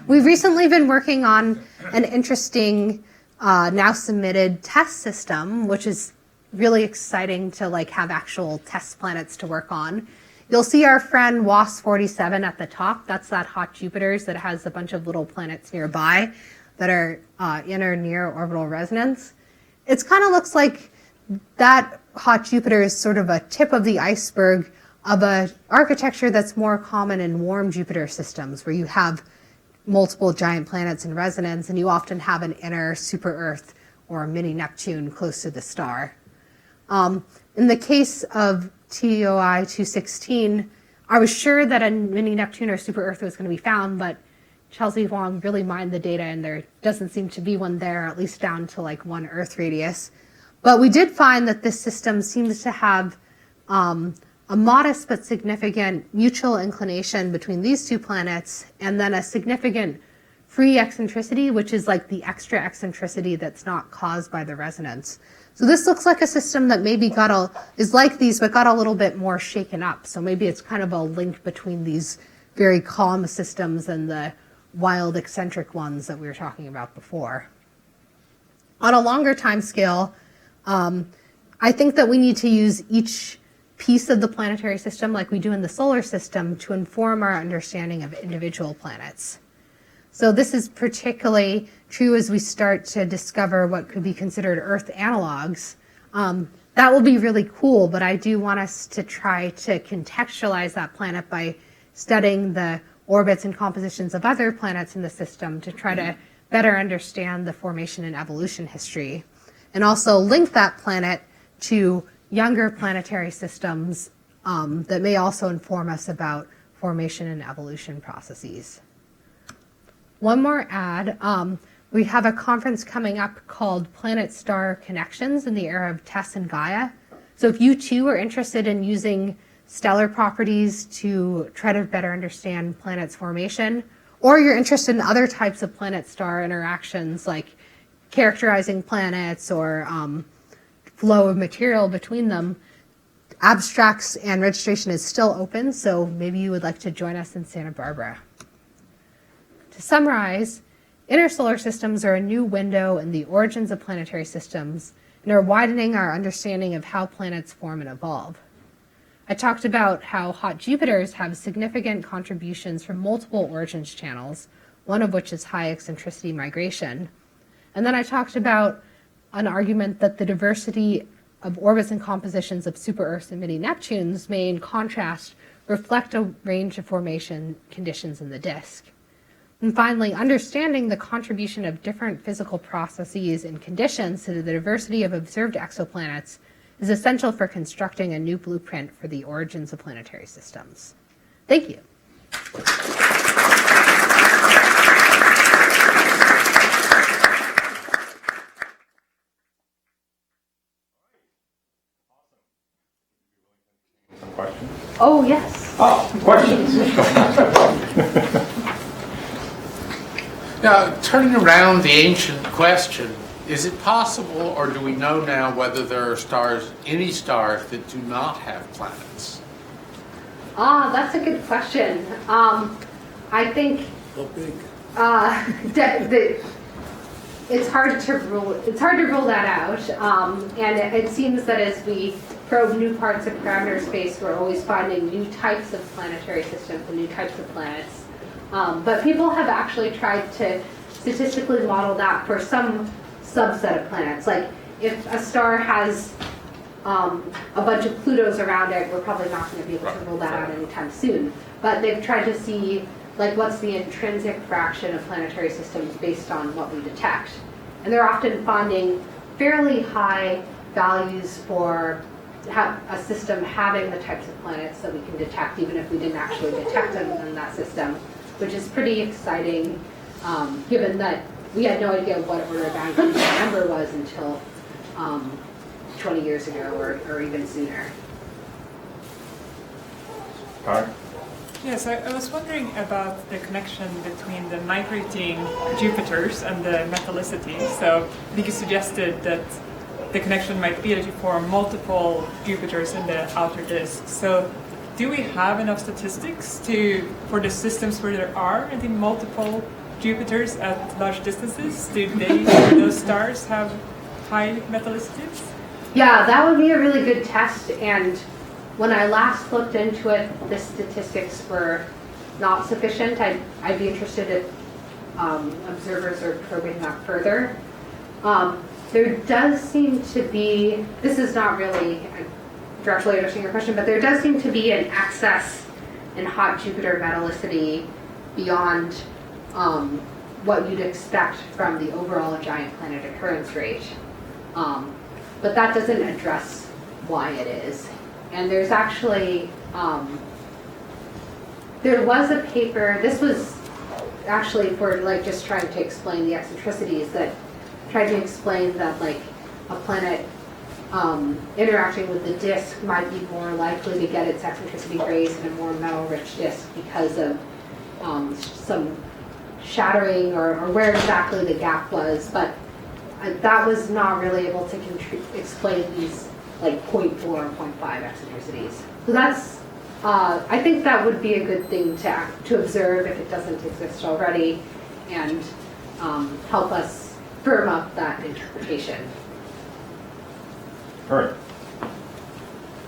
We've recently been working on an interesting now submitted test system, which is really exciting to have actual test planets to work on. You'll see our friend WASP-47 at the top. That's that hot Jupiters that has a bunch of little planets nearby that are in or near orbital resonance. It kind of looks like that hot Jupiter is sort of a tip of the iceberg of an architecture that's more common in warm Jupiter systems, where you have multiple giant planets in resonance, and you often have an inner super-Earth or a mini-Neptune close to the star. In the case of TOI 216, I was sure that a mini-Neptune or super-Earth was going to be found, but Chelsea Huang really mined the data, and there doesn't seem to be one there, at least down to 1 Earth radius. But we did find that this system seems to have a modest but significant mutual inclination between these two planets, and then a significant free eccentricity, which is the extra eccentricity that's not caused by the resonance. So this looks like a system that maybe is like these, but got a little bit more shaken up. So maybe it's kind of a link between these very calm systems and the wild eccentric ones that we were talking about before. On a longer time scale, I think that we need to use each piece of the planetary system, like we do in the solar system, to inform our understanding of individual planets. So this is particularly true as we start to discover what could be considered Earth analogs. That will be really cool, but I do want us to try to contextualize that planet by studying the orbits and compositions of other planets in the system to try to better understand the formation and evolution history, and also link that planet to younger planetary systems that may also inform us about formation and evolution processes. One more ad. We have a conference coming up called Planet-Star Connections in the Era of TESS and Gaia. So if you too are interested in using stellar properties to try to better understand planets' formation, or you're interested in other types of planet-star interactions like characterizing planets or flow of material between them, abstracts and registration is still open, so maybe you would like to join us in Santa Barbara. To summarize, intersolar systems are a new window in the origins of planetary systems and are widening our understanding of how planets form and evolve. I talked about how hot Jupiters have significant contributions from multiple origins channels, one of which is high eccentricity migration. And then I talked about an argument that the diversity of orbits and compositions of super-Earths and mini-Neptunes may, in contrast, reflect a range of formation conditions in the disk. And finally, understanding the contribution of different physical processes and conditions to the diversity of observed exoplanets is essential for constructing a new blueprint for the origins of planetary systems. Thank you. Some questions? Oh, yes. Oh, questions. Now, turning around the ancient question, is it possible, or do we know now whether there are stars, any stars that do not have planets? That's a good question. I think it's hard to rule that out. And it seems that as we probe new parts of parameter space, we're always finding new types of planetary systems and new types of planets. But people have actually tried to statistically model that for some subset of planets. Like if a star has a bunch of Plutos around it, we're probably not going to be able to rule that out anytime soon. But they've tried to see like what's the intrinsic fraction of planetary systems based on what we detect. And they're often finding fairly high values for a system having the types of planets that we can detect, even if we didn't actually detect them in that system, which is pretty exciting, given that we had no idea what order of magnitude the number was until 20 years ago or even sooner. Karen? Yes, I was wondering about the connection between the migrating Jupiters and the Metallicity. So I think you suggested that the connection might be that you form multiple Jupiters in the outer disk. So do we have enough statistics for the systems where there are indeed multiple Jupiters at large distances? Do those stars have high metallicities? Yeah, that would be a really good test. And when I last looked into it, the statistics were not sufficient. I'd be interested if observers are probing that further. There does seem to be, this is not really directly addressing your question, but there does seem to be an excess in hot Jupiter metallicity beyond what you'd expect from the overall giant planet occurrence rate. But that doesn't address why it is. And there's actually, there was a paper, this was actually for like just trying to explain the eccentricities, that tried to explain that like a planet interacting with the disk might be more likely to get its eccentricity raised in a more metal-rich disk because of some shattering or where exactly the gap was. But that was not really able to explain these like 0.4 or 0.5 eccentricities. So that's, I think that would be a good thing to observe if it doesn't exist already, and help us firm up that interpretation. All right.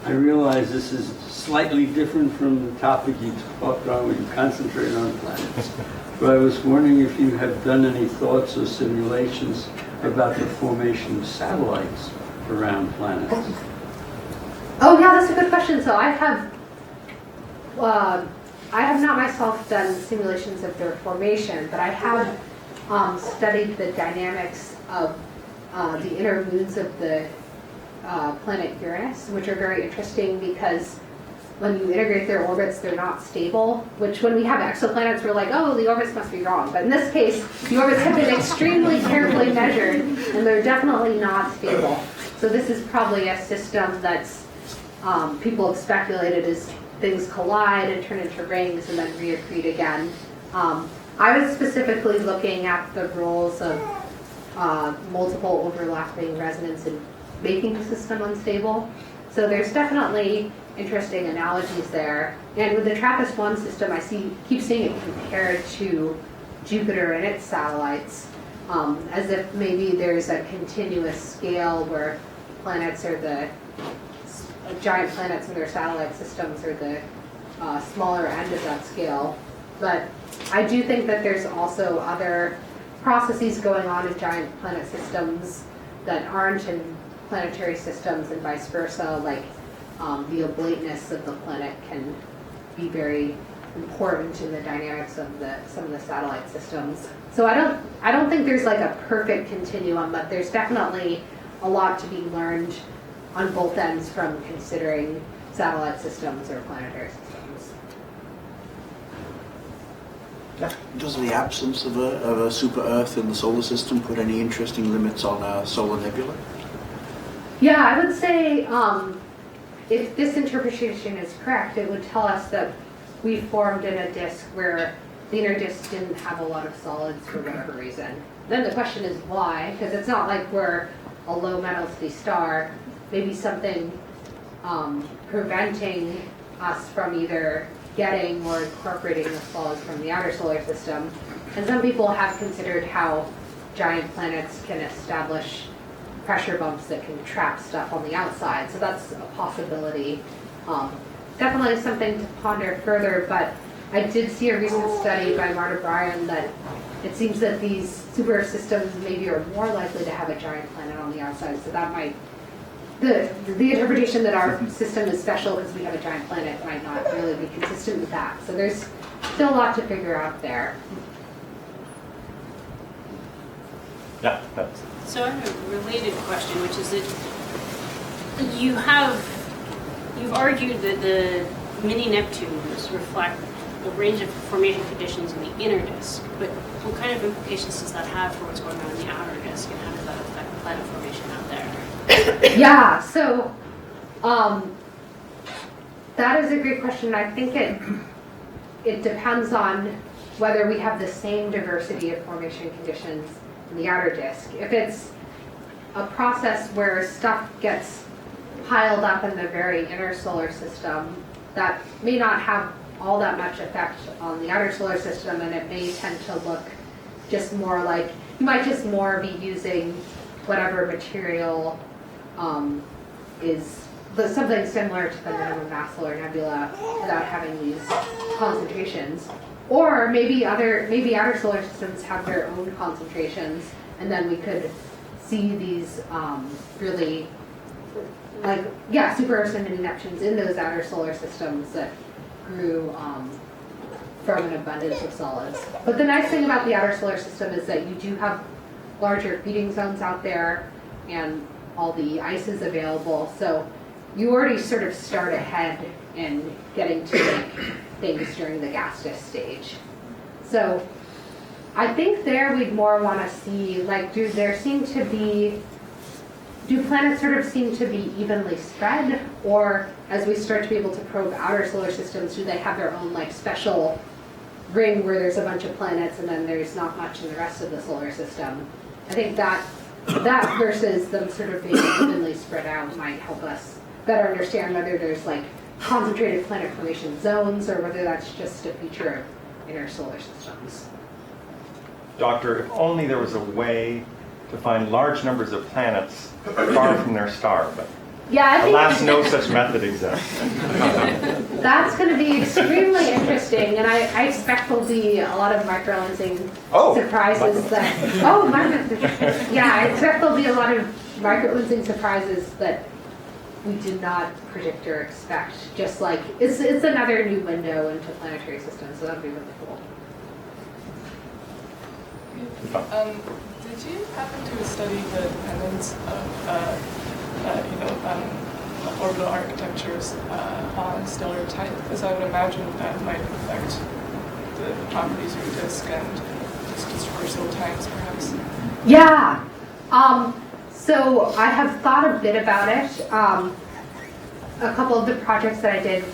I realize this is slightly different from the topic you talked on when you concentrate on planets. But I was wondering if you have done any thoughts or simulations about the formation of satellites around planets. Oh yeah, that's a good question. So I have not myself done simulations of their formation, but I have studied the dynamics of the inner moons of the planet Uranus, which are very interesting because when you integrate their orbits, they're not stable, which when we have exoplanets, we're like, oh, the orbits must be wrong. But in this case, the orbits have been extremely carefully measured, and they're definitely not stable. So this is probably a system that's, people have speculated as things collide and turn into rings and then reaccrete again. I was specifically looking at the roles of multiple overlapping resonance in making the system unstable. So there's definitely interesting analogies there. And with the TRAPPIST-1 system, I keep seeing it compared to Jupiter and its satellites, as if maybe there's a continuous scale where planets are the giant planets and their satellite systems are the smaller end of that scale. But I do think that there's also other processes going on in giant planet systems that aren't in planetary systems and vice versa, like the oblateness of the planet can be very important in the dynamics of some of the satellite systems. So I don't think there's like a perfect continuum, but there's definitely a lot to be learned on both ends from considering satellite systems or planetary systems. Does the absence of a super Earth in the solar system put any interesting limits on a solar nebula? Yeah, I would say if this interpretation is correct, it would tell us that we formed in a disk where the inner disk didn't have a lot of solids for whatever reason. Then the question is why, because it's not like we're a low metallicity star. Maybe something preventing us from either getting or incorporating the solids from the outer solar system. And some people have considered how giant planets can establish pressure bumps that can trap stuff on the outside. So that's a possibility. Definitely something to ponder further, but I did see a recent study by Marta Bryan that it seems that these super systems maybe are more likely to have a giant planet on the outside. So that might, the interpretation that our system is special because we have a giant planet might not really be consistent with that. So there's still a lot to figure out there. Yeah, that's So I have a related question, which is that you've argued that the mini Neptunes reflect a range of formation conditions in the inner disk, but what kind of implications does that have for what's going on in the outer disk, and how does that affect planet formation out there? Yeah, so that is a great question. I think it depends on whether we have the same diversity of formation conditions in the outer disk. If it's a process where stuff gets piled up in the very inner solar system, that may not have all that much effect on the outer solar system, and it may tend to look just more like, you might just more be using whatever material is something similar to the minimum mass solar nebula without having these concentrations. Or maybe outer solar systems have their own concentrations, and then we could see these really, like, yeah, super Earths and mini Neptunes in those outer solar systems that grew from an abundance of solids. But the nice thing about the outer solar system is that you do have larger feeding zones out there, and all the ice is available. So you already sort of start ahead in getting to make things during the gaseous stage. So I think there we'd more want to see, like, do planets sort of seem to be evenly spread? Or as we start to be able to probe outer solar systems, do they have their own like special ring where there's a bunch of planets and then there's not much in the rest of the solar system? I think that versus them sort of being evenly spread out might help us better understand whether there's like concentrated planet formation zones or whether that's just a feature of inner solar systems. Doctor, if only there was a way to find large numbers of planets far from their star, but Yeah, I think alas, no such method exists. that's going to be extremely interesting, and I expect there'll be a lot of microlensing surprises I expect there'll be a lot of microlensing surprises that we did not predict or expect. Just like it's another new window into planetary systems, so that'll be really cool. Did you happen to study the dependence of orbital architectures on stellar type? Because I would imagine that might affect the properties of your disk and its dispersal times, perhaps. Yeah. So I have thought a bit about it. A couple of the projects that I did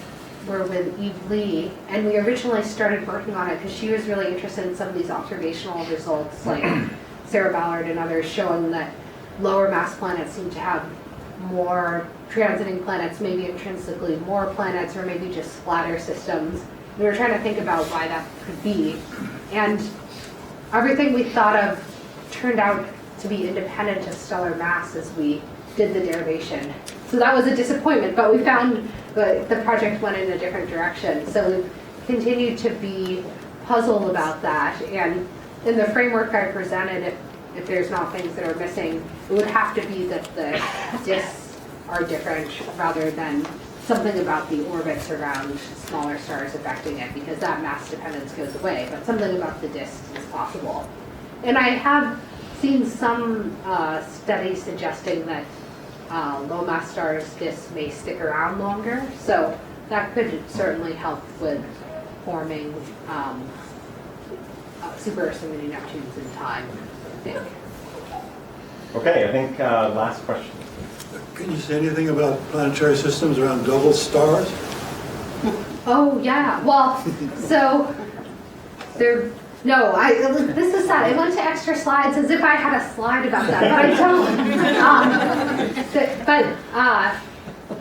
were with Eve Lee, and we originally started working on it because she was really interested in some of these observational results, like Sarah Ballard and others, showing that lower mass planets seem to have more transiting planets, maybe intrinsically more planets, or maybe just flatter systems. We were trying to think about why that could be, and everything we thought of turned out to be independent of stellar mass as we did the derivation. So that was a disappointment, but we found the project went in a different direction. So we've continued to be puzzled about that. And in the framework I presented, if there's not things that are missing, it would have to be that the disks are different rather than something about the orbits around smaller stars affecting it, because that mass dependence goes away. But something about the disks is possible. And I have seen some studies suggesting that low mass stars disks may stick around longer, so that could certainly help with forming super Earths and mini Neptunes in time, I think. Okay, I think last question. Can you say anything about planetary systems around double stars? Oh yeah, well, so there. No, this is sad. I went to extra slides as if I had a slide about that, but I don't.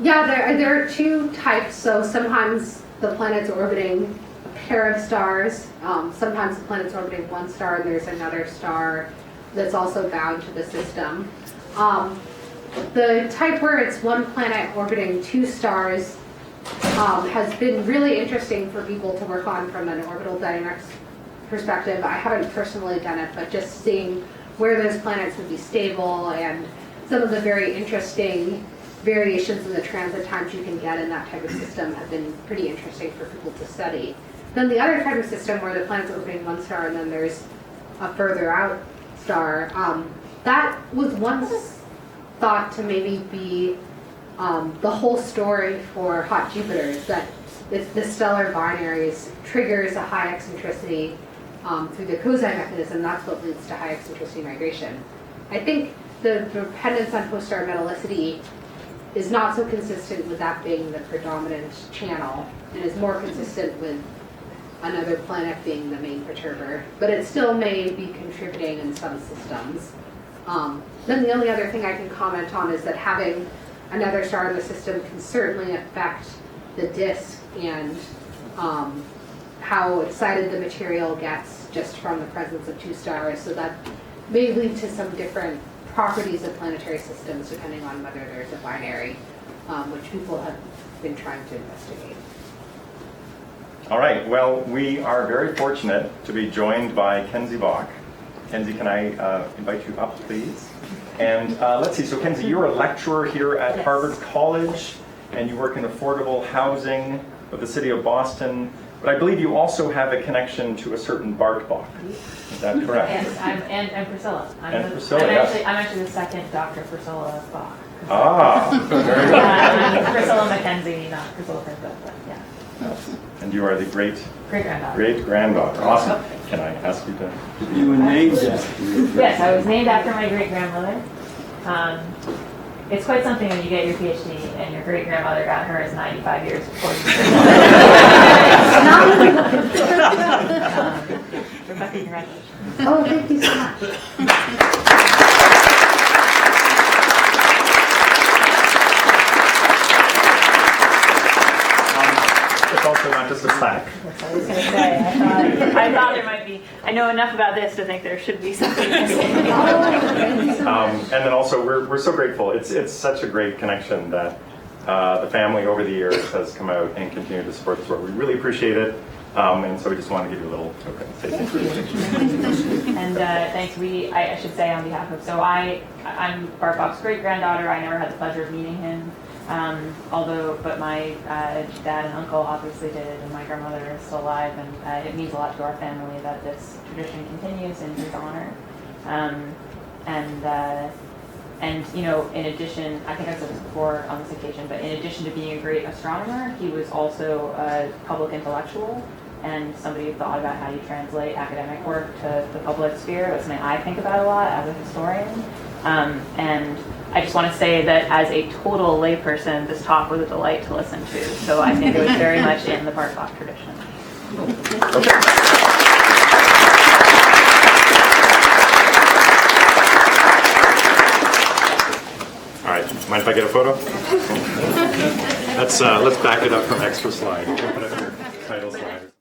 Yeah, there are two types. So sometimes the planet's orbiting a pair of stars. Sometimes the planet's orbiting one star, and there's another star that's also bound to the system. The type where it's one planet orbiting two stars has been really interesting for people to work on from an orbital dynamics perspective. I haven't personally done it, but just seeing where those planets would be stable and some of the very interesting variations in the transit times you can get in that type of system have been pretty interesting for people to study. Then the other type of system where the planet's orbiting one star and then there's a further out star, that was once thought to maybe be the whole story for hot Jupiters, that the stellar binaries triggers a high eccentricity through the cosine mechanism. That's what leads to high eccentricity migration. I think the dependence on post-star metallicity is not so consistent with that being the predominant channel, and is more consistent with another planet being the main perturber, but it still may be contributing in some systems. Then the only other thing I can comment on is that having another star in the system can certainly affect the disk and how excited the material gets just from the presence of two stars. So that may lead to some different properties of planetary systems depending on whether there's a binary, which people have been trying to investigate. All right, well, we are very fortunate to be joined by Kenzie Bach. Kenzie, can I invite you up, please? And let's see, so Kenzie, you're a lecturer here at Harvard College, and you work in affordable housing with the city of Boston, but I believe you also have a connection to a certain Bart Bach. Is that correct? Yes, and Priscilla. I'm actually the second Dr. Priscilla Bach. Very good. I'm Priscilla Mackenzie, not Priscilla Priscilla, but yeah. And you are the great-granddaughter. Great-granddaughter. Awesome. Can I ask you to? You were named after your Yes, I was named after my great-grandmother. It's quite something when you get your PhD and your great-grandmother got hers 95 years before you. Rebecca, congratulations. Oh, thank you so much. It's also not just a plaque. That's what I was going to say. I thought there might be. I know enough about this to think there should be something. And then also, we're so grateful. It's such a great connection that the family over the years has come out and continued to support this work. We really appreciate it. And so we just want to give you a little token. Say thank you. And thanks. I should say on behalf of, I'm Bart Bach's great-granddaughter. I never had the pleasure of meeting him. But my dad and uncle obviously did, and my grandmother is still alive, and it means a lot to our family that this tradition continues in his honor. And you know, in addition, I think I've said this before on this occasion, but in addition to being a great astronomer, he was also a public intellectual and somebody who thought about how you translate academic work to the public sphere. That's something I think about a lot as a historian. And I just want to say that as a total layperson, this talk was a delight to listen to. So I think it was very much in the Bart Bach tradition. Okay. All right, mind if I get a photo? Let's back it up from extra slide. Open up your title slide.